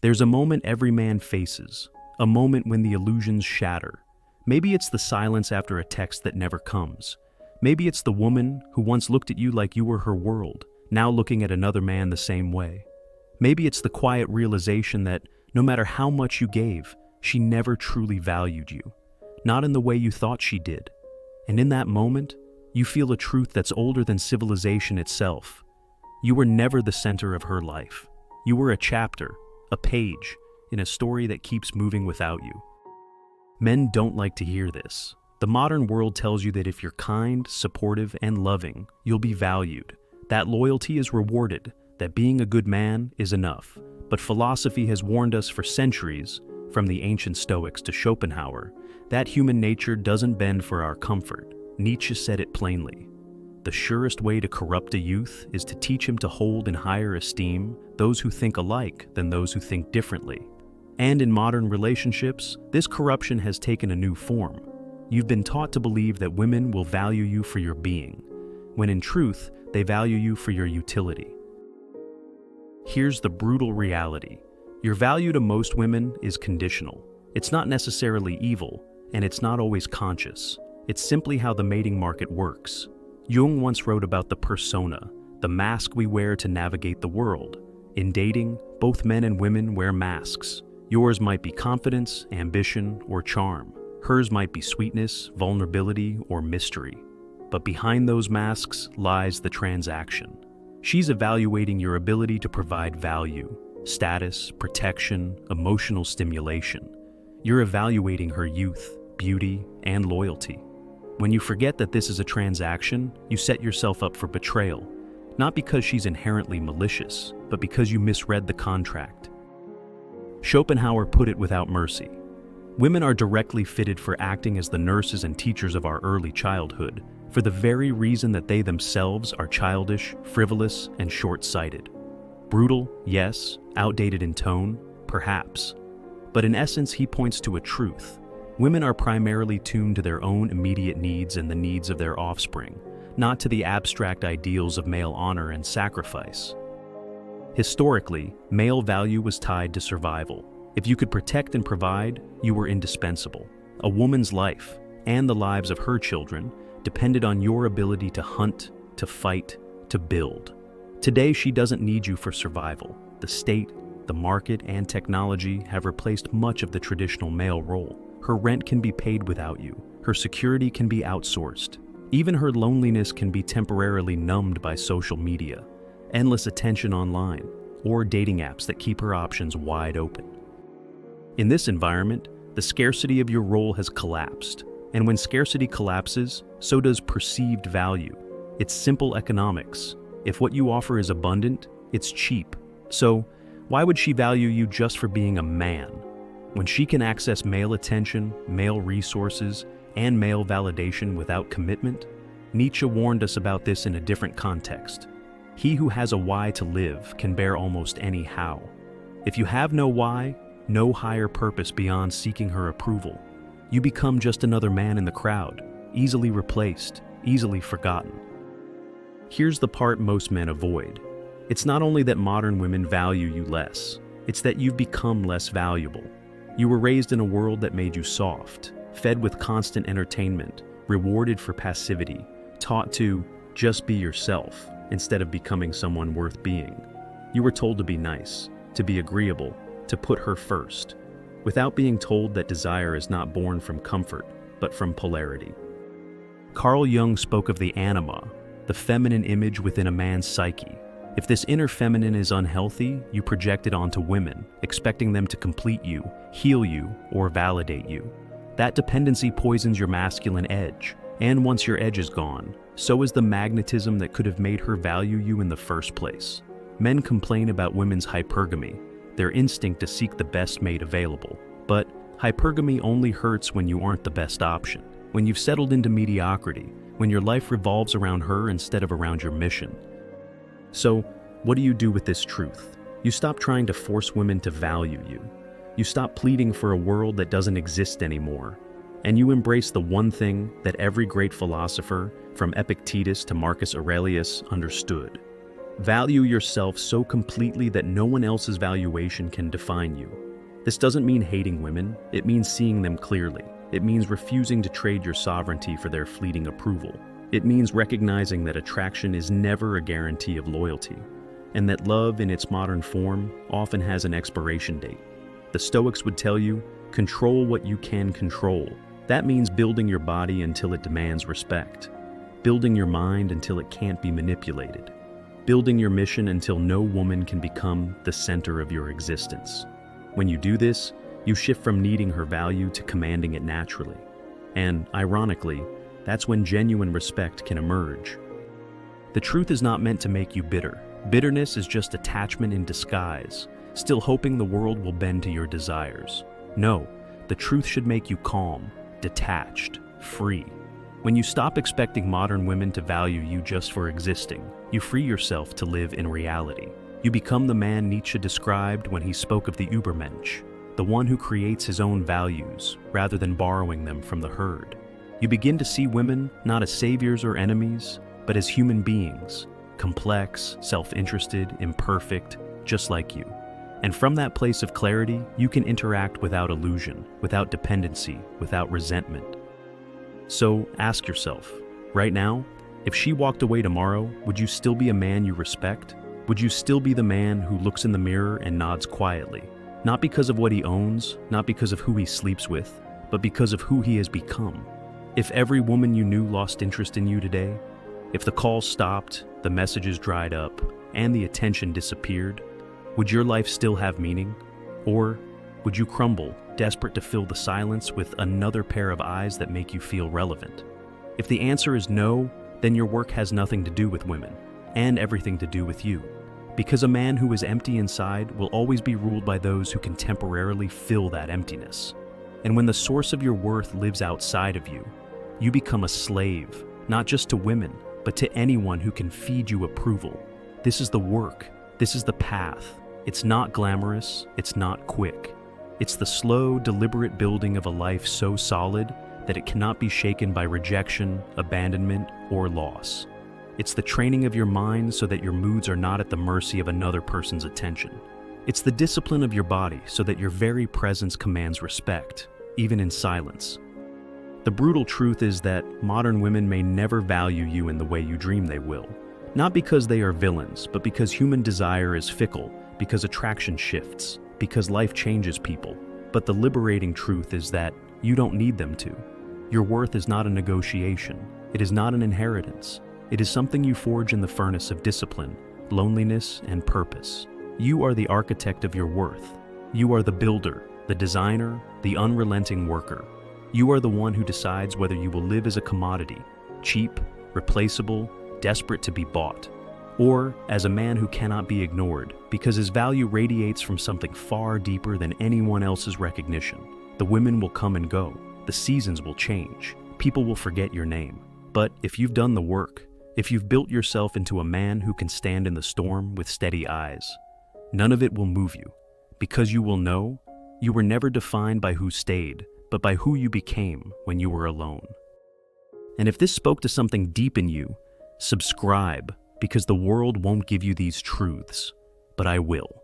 There's a moment every man faces, a moment when the illusions shatter. Maybe it's the silence after a text that never comes. Maybe it's the woman who once looked at you like you were her world, now looking at another man the same way. Maybe it's the quiet realization that no matter how much you gave, she never truly valued you, not in the way you thought she did. And in that moment, you feel a truth that's older than civilization itself. You were never the center of her life. You were a chapter, a page, in a story that keeps moving without you. Men don't like to hear this. The modern world tells you that if you're kind, supportive, and loving, you'll be valued, that loyalty is rewarded, that being a good man is enough. But philosophy has warned us for centuries, from the ancient Stoics to Schopenhauer, that human nature doesn't bend for our comfort. Nietzsche said it plainly. The surest way to corrupt a youth is to teach him to hold in higher esteem those who think alike than those who think differently. And in modern relationships, this corruption has taken a new form. You've been taught to believe that women will value you for your being, when in truth, they value you for your utility. Here's the brutal reality. Your value to most women is conditional. It's not necessarily evil, and it's not always conscious. It's simply how the mating market works. Jung once wrote about the persona, the mask we wear to navigate the world. In dating, both men and women wear masks. Yours might be confidence, ambition, or charm. Hers might be sweetness, vulnerability, or mystery. But behind those masks lies the transaction. She's evaluating your ability to provide value, status, protection, emotional stimulation. You're evaluating her youth, beauty, and loyalty. When you forget that this is a transaction, you set yourself up for betrayal, not because she's inherently malicious, but because you misread the contract. Schopenhauer put it without mercy. Women are directly fitted for acting as the nurses and teachers of our early childhood, for the very reason that they themselves are childish, frivolous, and short-sighted. Brutal, yes. Outdated in tone, perhaps. But in essence, he points to a truth. Women are primarily tuned to their own immediate needs and the needs of their offspring, not to the abstract ideals of male honor and sacrifice. Historically, male value was tied to survival. If you could protect and provide, you were indispensable. A woman's life, and the lives of her children, depended on your ability to hunt, to fight, to build. Today, she doesn't need you for survival. The state, the market, and technology have replaced much of the traditional male role. Her rent can be paid without you. Her security can be outsourced. Even her loneliness can be temporarily numbed by social media, endless attention online, or dating apps that keep her options wide open. In this environment, the scarcity of your role has collapsed. And when scarcity collapses, so does perceived value. It's simple economics. If what you offer is abundant, it's cheap. So, why would she value you just for being a man? When she can access male attention, male resources, and male validation without commitment? Nietzsche warned us about this in a different context. He who has a why to live can bear almost any how. If you have no why, no higher purpose beyond seeking her approval, you become just another man in the crowd, easily replaced, easily forgotten. Here's the part most men avoid. It's not only that modern women value you less, it's that you've become less valuable. You were raised in a world that made you soft, fed with constant entertainment, rewarded for passivity, taught to just be yourself instead of becoming someone worth being. You were told to be nice, to be agreeable, to put her first, without being told that desire is not born from comfort, but from polarity. Carl Jung spoke of the anima, the feminine image within a man's psyche. If this inner feminine is unhealthy, you project it onto women, expecting them to complete you, heal you, or validate you. That dependency poisons your masculine edge, and once your edge is gone, so is the magnetism that could have made her value you in the first place. Men complain about women's hypergamy, their instinct to seek the best mate available. But hypergamy only hurts when you aren't the best option, when you've settled into mediocrity, when your life revolves around her instead of around your mission. So, what do you do with this truth? You stop trying to force women to value you. You stop pleading for a world that doesn't exist anymore. And you embrace the one thing that every great philosopher, from Epictetus to Marcus Aurelius, understood. Value yourself so completely that no one else's valuation can define you. This doesn't mean hating women, it means seeing them clearly. It means refusing to trade your sovereignty for their fleeting approval. It means recognizing that attraction is never a guarantee of loyalty, and that love in its modern form often has an expiration date. The Stoics would tell you, control what you can control. That means building your body until it demands respect, building your mind until it can't be manipulated, building your mission until no woman can become the center of your existence. When you do this, you shift from needing her value to commanding it naturally. And, ironically, that's when genuine respect can emerge. The truth is not meant to make you bitter. Bitterness is just attachment in disguise, still hoping the world will bend to your desires. No, the truth should make you calm, detached, free. When you stop expecting modern women to value you just for existing, you free yourself to live in reality. You become the man Nietzsche described when he spoke of the Übermensch, the one who creates his own values rather than borrowing them from the herd. You begin to see women not as saviors or enemies, but as human beings, complex, self-interested, imperfect, just like you. And from that place of clarity, you can interact without illusion, without dependency, without resentment. So ask yourself, right now, if she walked away tomorrow, would you still be a man you respect? Would you still be the man who looks in the mirror and nods quietly? Not because of what he owns, not because of who he sleeps with, but because of who he has become. If every woman you knew lost interest in you today, if the calls stopped, the messages dried up, and the attention disappeared, would your life still have meaning? Or would you crumble, desperate to fill the silence with another pair of eyes that make you feel relevant? If the answer is no, then your work has nothing to do with women, and everything to do with you. Because a man who is empty inside will always be ruled by those who can temporarily fill that emptiness. And when the source of your worth lives outside of you, you become a slave, not just to women, but to anyone who can feed you approval. This is the work. This is the path. It's not glamorous. It's not quick. It's the slow, deliberate building of a life so solid that it cannot be shaken by rejection, abandonment, or loss. It's the training of your mind so that your moods are not at the mercy of another person's attention. It's the discipline of your body so that your very presence commands respect, even in silence. The brutal truth is that modern women may never value you in the way you dream they will. Not because they are villains, but because human desire is fickle, because attraction shifts, because life changes people. But the liberating truth is that you don't need them to. Your worth is not a negotiation. It is not an inheritance. It is something you forge in the furnace of discipline, loneliness, and purpose. You are the architect of your worth. You are the builder, the designer, the unrelenting worker. You are the one who decides whether you will live as a commodity, cheap, replaceable, desperate to be bought, or as a man who cannot be ignored because his value radiates from something far deeper than anyone else's recognition. The women will come and go. The seasons will change. People will forget your name. But if you've done the work, if you've built yourself into a man who can stand in the storm with steady eyes, none of it will move you, because you will know you were never defined by who stayed, but by who you became when you were alone. And if this spoke to something deep in you, subscribe, because the world won't give you these truths, but I will.